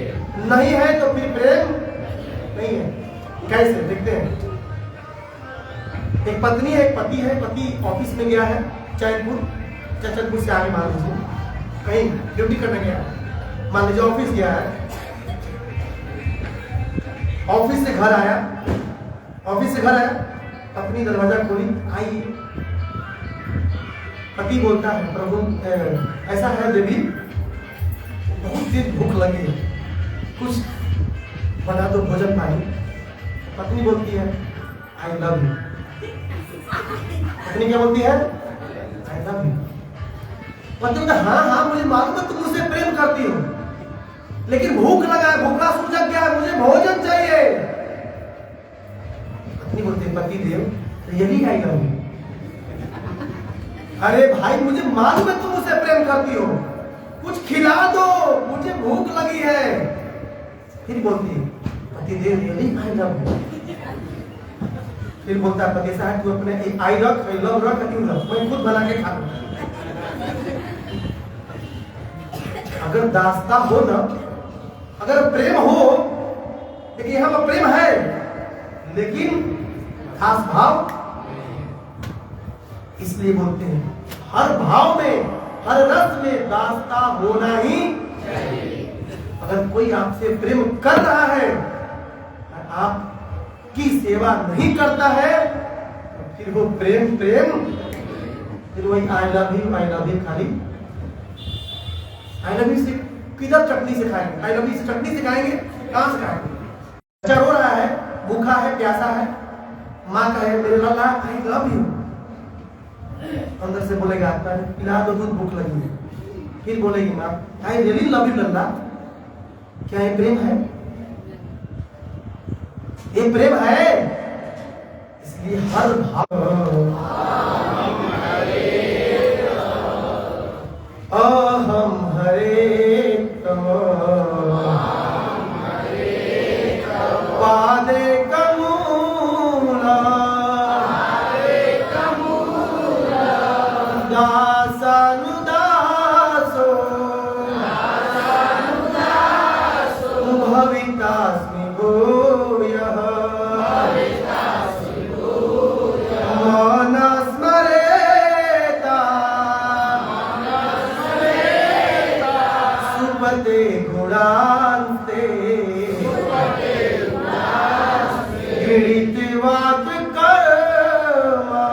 नहीं है तो फिर प्रेम नहीं है। कैसे देखते हैं, एक पत्नी है, एक पति है, पति ऑफिस में गया है, चैनपुर से आगे मान लीजिए कहीं ड्यूटी करने गया, मान लीजिए ऑफिस गया है, ऑफिस से घर आया, अपनी दरवाजा खोली, आई, पति बोलता है, प्रभु ऐसा है देवी, बहुत देर भूख लगी है, कुछ बना दो भोजन पानी। पत्नी बोलती है आई लव यू। पत्नी क्या बोलती है? I love you. पत्नी बोलता हाँ मुझे मालूम है तुम मुझसे प्रेम करती हो, लेकिन भूख लगा है, भूखा सूझ गया है, मुझे भोजन चाहिए। पत्नी बोलती है पति देव यही आई लव यू। अरे भाई मुझे मालूम है तुम मुझसे प्रेम करती हो, कुछ खिला दो, मुझे भूख लगी है। फिर बोलती है पति देव यही आई लव यू। फिर बोलता है पति साहब तू अपने आई रख, आई लव रख, मैं खुद बना के खा लूं। अगर दास्ता हो ना, अगर प्रेम हो, देखिए यहाँ पर प्रेम है लेकिन खास भाव, इसलिए बोलते हैं हर भाव में, हर रस में दास्ता होना ही चाहिए। अगर कोई आपसे प्रेम कर रहा है और आपकी सेवा नहीं करता है तो फिर वो प्रेम, फिर वही आई लव यू खाली आई लव यू से किधर चटनी सिखाएंगे? आई लव यू से चटनी सिखाएंगे? कहां सिखाएंगे? बच्चा रो रहा है, भूखा है, प्यासा है, माँ कहे मेरे लल्ला आई लव यू, अंदर से बोलेगा पिला दो दूध, भूख लगी है। फिर बोलेगी माँ आई रियली लव यू लल्ला। क्या ये प्रेम है? ये प्रेम है? इसलिए हर भाव अहम हरे पादे कमूला दासानुदासो भवितास्मि भूयः मनस्मरेता सुपते गुणान्ते गृहीतवात कर्मा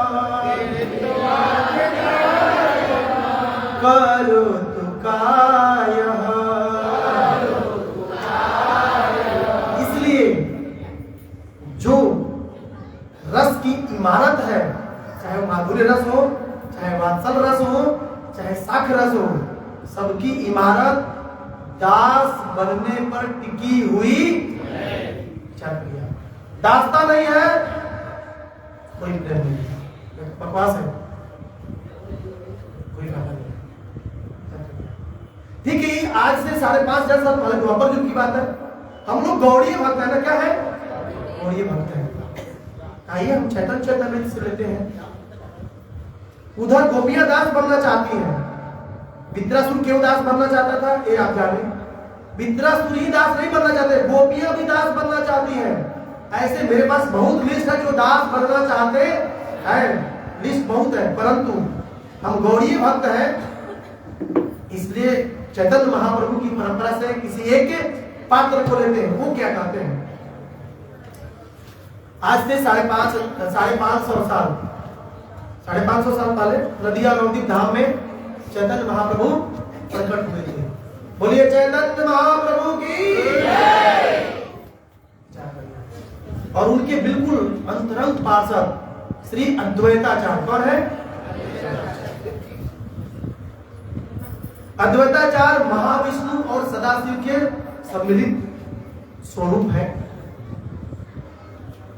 करोतु कायः। इसलिए जो रस की इमारत है, चाहे माधुर्य रस हो, चाहे वात्सल रस हो, चाहे साख रस हो, सबकी इमारत दास बनने पर टिकी हुई दास्ता नहीं है, कोई प्रेम नहीं, बकवास है, कोई फायदा नहीं। ठीक है, आज से 5,500 साल पहले द्वापर युग की बात है। हम लोग गौड़ीय भक्त है ना, क्या है? गौड़ीय भक्त है। आइए हम चैतन्य चरितामृत से लेते हैं। उधर गोपियां दास बनना चाहती हैं, विद्रासुर क्यों दास बनना चाहता था ये आप जाने। विद्रासुर ही दास नहीं बनना चाहते, गोपियां भी दास बनना चाहती हैं। ऐसे मेरे पास बहुत लिस्ट है जो दास बनना चाहते हैं, लिस्ट बहुत है, परंतु हम गौड़ीय भक्त हैं, इसलिए चैतन्य महाप्रभु की परंपरा से किसी एक पात्र को लेते हैं। वो क्या कहते हैं? आज से 550 साल पहले नदिया नवदीप धाम में चैतन्य महाप्रभु प्रकट हुए थे। बोलिए चैतन्य महाप्रभु की जय। और उनके बिल्कुल अंतरंग पार्षद श्री अद्वैताचार्य कौन है? अद्वैताचार्य महाविष्णु और सदाशिव के सम्मिलित स्वरूप है।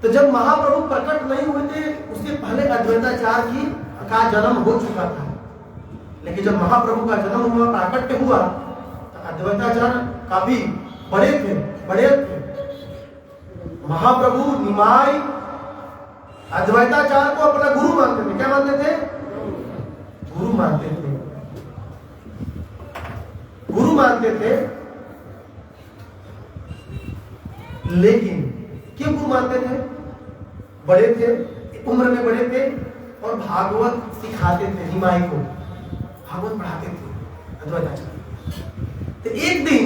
तो जब महाप्रभु प्रकट नहीं हुए थे उसके पहले अद्वैताचार्य का जन्म हो चुका था, लेकिन जब महाप्रभु का जन्म हुआ, प्राकट्य हुआ, तो अद्वैताचार्य काफी बड़े थे। महाप्रभु निमाई अद्वैताचार्य को अपना गुरु मानते थे। क्या मानते थे? गुरु मानते थे, गुरु मानते थे। लेकिन क्यों गुरु मानते थे? बड़े थे, उम्र में बड़े थे और भागवत सिखाते थे, निमाई को भागवत पढ़ाते थे अद्वैताचार्य। तो एक दिन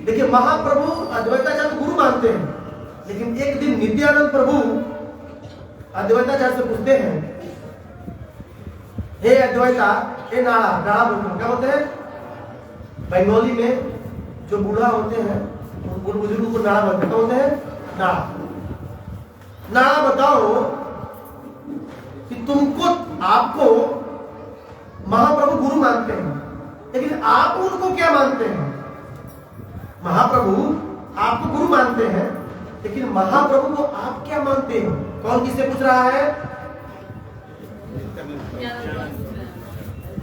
देखिए, महाप्रभु अद्वैताचार्य को गुरु मानते हैं, लेकिन एक दिन नित्यानंद प्रभु अद्वैताचार्य से पूछते हैं, हे अद्वैता, हे नाड़ा बोलते हैं, क्या बोलते हैं? बंगाली में जो बूढ़ा होते हैं उन बुजुर्गों को नाड़ा बोलते हैं। क्या बोलते हैं? नाड़ा बताओ कि आपको महाप्रभु गुरु मानते हैं, लेकिन आप उनको क्या मानते हैं? महाप्रभु आपको गुरु मानते हैं, लेकिन महाप्रभु को आप क्या मानते हैं? कौन किससे पूछ रहा है?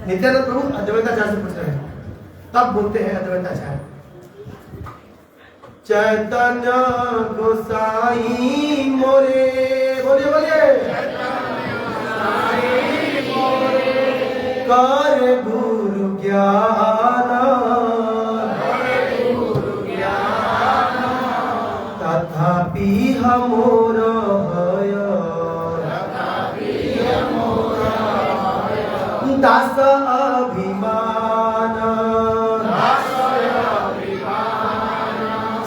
नित्यानंद प्रभु अद्वैताचार्य से पूछ रहे हैं। तब बोलते हैं अद्वैताचार्य, चैतन्य गोसाई मोरे, बोलिए बोलिए, कर गुरु ज्ञान तथापि हमोर भय दास अभिमान।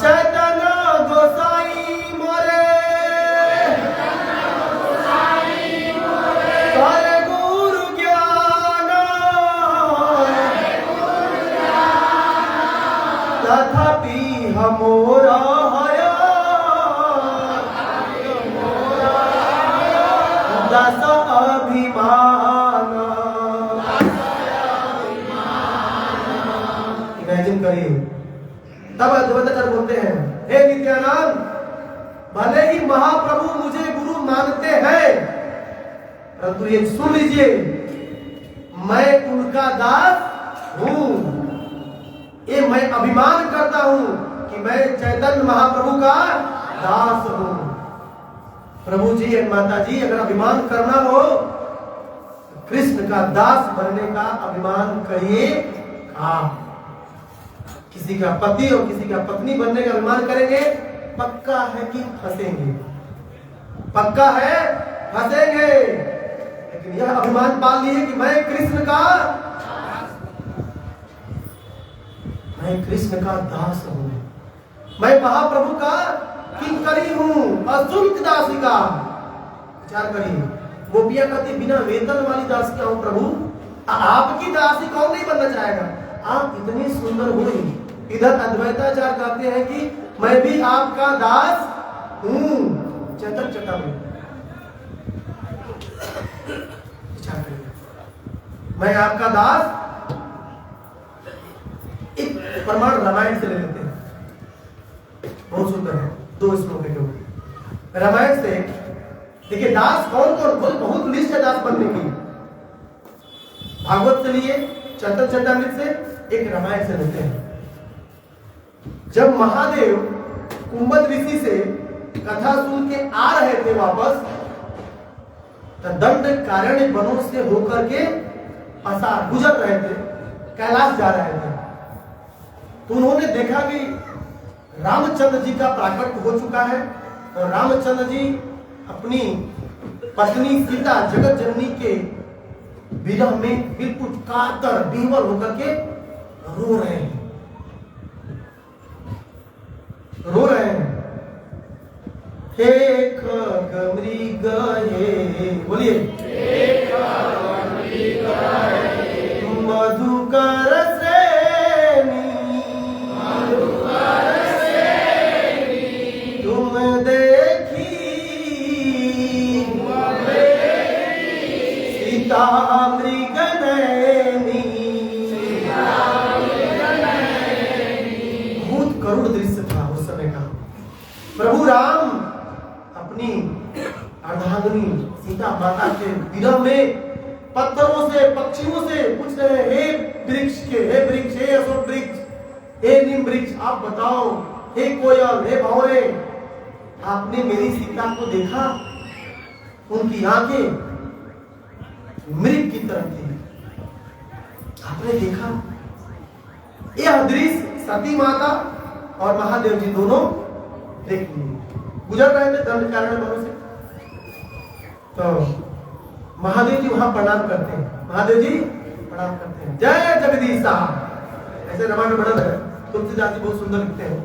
चैतन्य गोसाई मोरे कर गुरु ज्ञान तथापि हमोर करिए। तब अद्वैताचार्य बोलते हैं, हे नित्यानंद, भले ही महाप्रभु मुझे गुरु मानते हैं, परंतु ये सुन लीजिए, मैं उनका दास हूं। ये मैं अभिमान करता हूं कि मैं चैतन्य महाप्रभु का दास हूं। प्रभु जी और माता जी, अगर अभिमान करना हो, कृष्ण का दास बनने का अभिमान करिए आप। किसी का पति और किसी का पत्नी बनने का अभिमान करेंगे, पक्का है कि फंसेंगे, पक्का है फंसेंगे। लेकिन यह अभिमान पाल लिए कि मैं कृष्ण का दास हूं, मैं महाप्रभु का किंकरी हूं, अशुल्क दासिका। विचार करिए, गोपियां कहती बिना वेतन वाली दासिका हूं प्रभु, आपकी दासी कौन नहीं बनना चाहेगा, आप इतनी सुंदर हुई। इधर अद्वैताचार्य कहते हैं कि मैं भी आपका दास हूं। चैतन्य चेतावनी, विचार करिए, मैं आपका दास। एक प्रमाण रामायण से ले लेते हैं, बहुत सुंदर है, 2 श्लोक है रामायण से। देखिए दास कौन कौन, बहुत लिस्ट है दास बनने की। भागवत से लिए, चैतन्य चरितामृत से, एक रामायण से लेते हैं। जब महादेव कुंभद ऋषि से कथा सुन के आ रहे थे वापस, तो दंड कारण्य वनों से होकर के गुजर रहे थे, कैलाश जा रहे थे, तो उन्होंने देखा कि रामचंद्र जी का प्राकट्य हो चुका है और रामचंद्र जी अपनी पत्नी सीता जगत जननी के विरह में बिल्कुल कातर विह्वल होकर के रो रहे हैं, हे खगमृग हे, बोलिए मधुकर श्रेणी, तुम देखी सीता मृग नैनी। बहुत करुण दृश्य था उस समय का। प्रभु राम अपनी अर्धांगिनी सीता माता के विरह में पत्थरों से, पक्षियों से पूछ रहे हैं, हे वृक्ष के, हे वृक्ष, हे अशोक वृक्ष, हे नीम वृक्ष, आप बताओ, हे कोयल, हे भंवरे, आपने मेरी सीता को देखा? उनकी आंखें मृग की तरह थी, आपने देखा? यह दृश्य सती माता और महादेव जी दोनों देख लिए, गुजर रहे थे दंड कारण्य वनों से। तो महादेव जी वहां प्रणाम करते हैं, महादेव जी प्रणाम करते हैं, जय जगदीश साहब, ऐसे रामायण वर्णन है, तुलसीदास जी बहुत सुंदर लिखते हैं।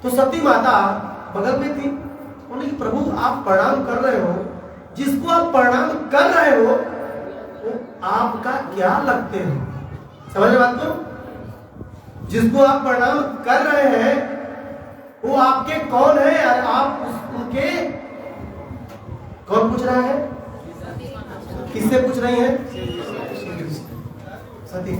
तो सती माता बगल में थी, उन्हें प्रभु आप प्रणाम कर रहे हो, जिसको आप प्रणाम कर रहे हो वो आपका क्या लगते हैं? समझ बात को? जिसको आप प्रणाम कर रहे हैं वो आपके कौन है और आप उनके कौन पूछ रहा है? किससे पूछ रही है? सती।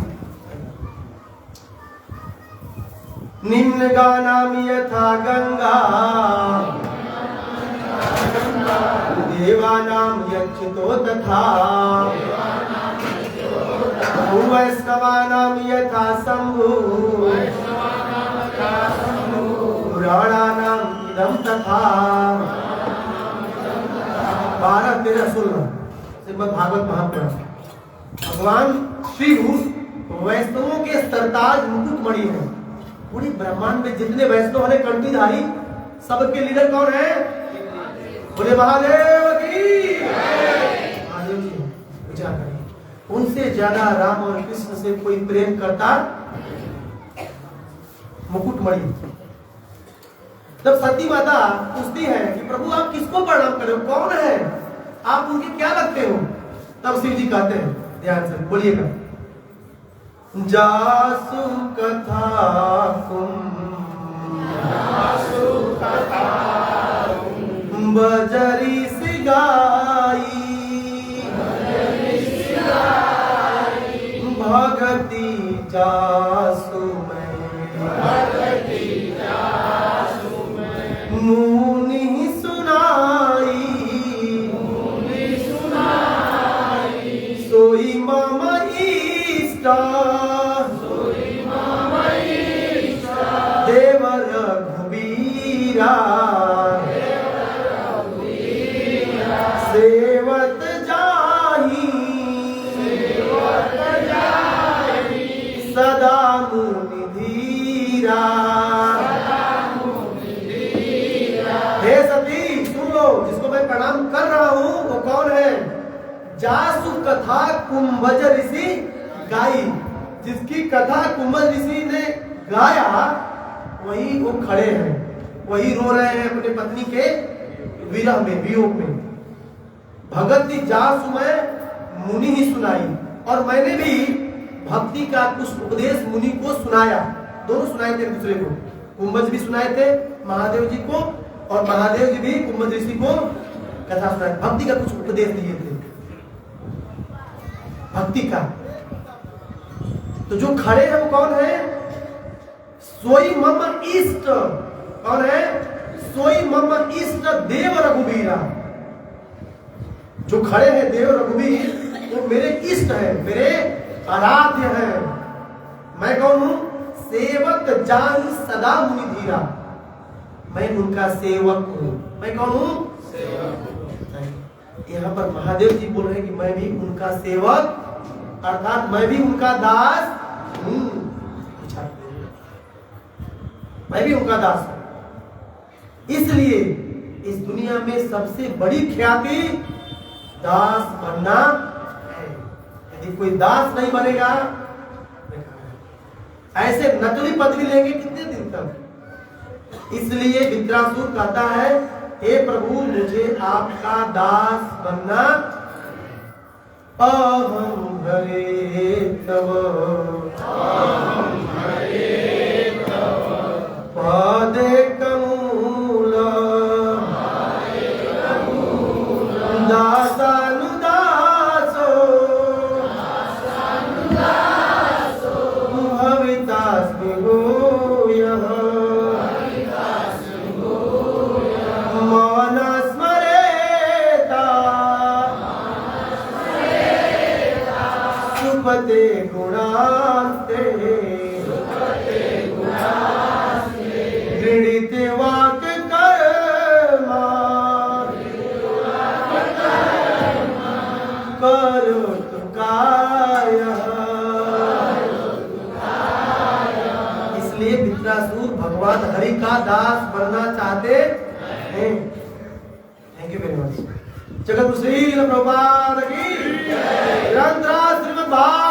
निम्न गानाम यथा गंगा देवानाम यक्षितो तथा वैष्णवानाम यथा शंभु पुराणानाम इदं तथा। 12-13-16 श्रीमद् भागवत महापुराण। भगवान श्री वैष्णवों के सरताज मुकुटमणि है। पूरी ब्रह्मांड में जितने वैष्णव हैं कंठीधारी, सबके लीडर कौन है? बोले महादेव की। महादेव जी विचार करिए, उनसे ज्यादा राम और कृष्ण से कोई प्रेम करता? मुकुटमणि। जब सती माता पूछती है कि प्रभु आप किसको प्रणाम कर रहे हो, कौन है आप, उनके क्या लगते हो? तब शिव जी कहते हैं, ध्यान से बोलिएगा, जासु कथा बजरी सिगाई भगति जासु मैं मुनि सुनाई सोई मम इष्ट देव रघुबीरा सेवत जाहि सदा मुनि धीरा। हे सती सुन लो, जिसको मैं प्रणाम कर रहा हूं वो कौन है? जासु कथा कुंभज ऋषि गाई। जिसकी कथा कुंभज ऋषि ने गाया वही वो खड़े हैं, वही रो रहे हैं अपने पत्नी के विरह में, वियोग में। भगति जासु मैं मुनि ही सुनाई, और मैंने भी भक्ति का कुछ उपदेश मुनि को सुनाया। दोनों सुनाए थे एक दूसरे को, कुंभज भी सुनाए थे महादेव जी को, और महादेव जी भी कुंभज ऋषि को कथा सुनाए, भक्ति का कुछ उपदेश दिए थे, भक्ति का। तो जो खड़े हैं वो कौन है? सोई मम इष्ट। कौन है? सोई मम इष्ट देव रघुबीरा। जो खड़े हैं देव रघुबीर वो मेरे इष्ट है, मेरे आराध्य है। मैं कौन हूं? सेवक जाहि सदा मुनि धीरा। मैं उनका सेवक हूं। मैं कौन हूं? सेवक। यहाँ पर महादेव जी बोल रहे हैं कि मैं भी उनका सेवक, अर्थात मैं भी उनका दास हूं। मैं भी उनका दास हूं। इसलिए इस दुनिया में सबसे बड़ी ख्याति दास बनना है। यदि कोई दास नहीं बनेगा, ऐसे नकली पदवी लेंगे कितने दिन तक? इसलिए विद्रासुर कहता है, हे प्रभु मुझे आपका दास बनना। अहम हरे तव पादे कमूल दासानुदासो भवितास्मि भूयः मन स्मरेता सुपते गुणास्ते गृणीत वाक कर्मा करोतु कायः। इसलिए विद्रासुर भगवान हरि का दास बनना चाहते हैं। Thank you very much. जगत श्री प्रभुपाद की श्रीमद् भागवत